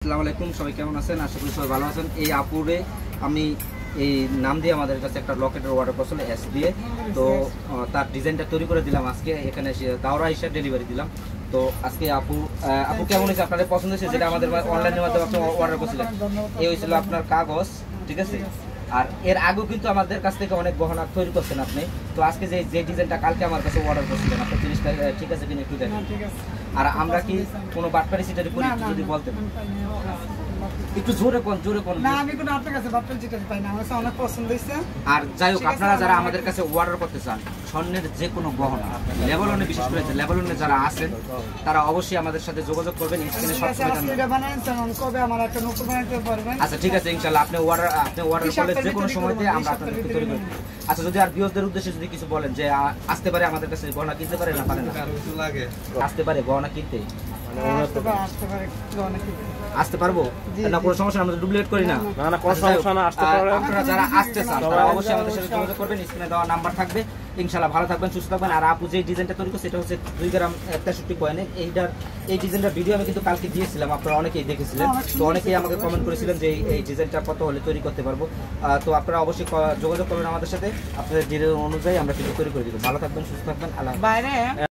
আসসালামু আলাইকুম, সবাই কেমন আছেন? আশা করি সবাই ভালো আছেন। এই আপুরে আমি এই নাম দিয়ে আমাদের কাছে একটা লকেটের অর্ডার করছিল এস দিয়ে, তো তার ডিজাইনটা তৈরি করে দিলাম। আজকে এখানে এসে দাওরা হিসাবে ডেলিভারি দিলাম। তো আজকে আপু কেমন হয়েছে, আপনাদের পছন্দ হয়েছে? যেটা আমাদের অনলাইনের মাধ্যমে আপনি অর্ডার করছিলেন, এই হয়েছিল আপনার কাগজ, ঠিক আছে? আর এর আগেও কিন্তু আমাদের কাছ থেকে অনেক গহনা তৈরি করছেন আপনি। তো আজকে যে ডিজাইনটা কালকে আমার কাছে অর্ডার করছিলেন, আপনার জিনিসটা ঠিক আছে কিনা একটু দেখেন। আর আমরা কি কোনো বাটপারি সিটারি করি যদি বলতেন একটু জোরে কোন না, আমি কোনো আপনার কাছে বাটপারি সিটারি পাই না, আমার কাছে অনেক পছন্দ হয়েছে। আর যাই হোক, আপনারা যারা আমাদের কাছে অর্ডার করতে চান স্বর্ণের যে কোনো গহনা, লেভেলনে বিশেষ করে লেভেলনে যারা আছেন তারা অবশ্যই আমাদের সাথে যোগাযোগ করবেন। স্ক্রিনে সব সময় এটা বানাইছেন, কবে আমার একটা নতুন বানাইতে পারবেন? আচ্ছা ঠিক আছে, ইনশাআল্লাহ আপনি অর্ডার করলে যে কোনো সময়তে আমরা আপনাদের তৈরি করে দেব। আচ্ছা, যদি আর ভিউয়ারদের উদ্দেশ্যে যদি কিছু বলেন যে আসতে পারে আমাদের কাছে গহনা কিনতে পারে না পারে না? আসতে পারে গহনা কিনতে, আসতে পারবো না, কোনো সমস্যা, আমরা ডুপ্লিকেট করি না, কোনো সমস্যা না, আসতে পারবেন। আপনারা যারা আসতে চান তারা অবশ্যই আমাদের সাথে যোগাযোগ করবেন, স্ক্রিনে দেওয়া নাম্বার থাকবে। ইনশাআল্লাহ ভালো থাকবেন, সুস্থ থাকবেন। আর আপু যে ডিজাইনটা তৈরি করছে, এটা হচ্ছে 2 গ্রাম 63 কয়েনে। এই ডিজাইনটার ভিডিও আমি কিন্তু কালকে দিয়েছিলাম, আপনারা অনেকেই দেখেছিলেন। তো অনেকেই আমাকে কমেন্ট করেছিলেন যে এই ডিজাইনটা কত হলে তৈরি করতে পারবো। তো আপনারা অবশ্যই যোগাযোগ করবেন আমাদের সাথে, আপনাদের ডিজাইন অনুযায়ী আমরা কিন্তু তৈরি করে দিব। ভালো থাকবেন, সুস্থ থাকবেন, আল্লাহ।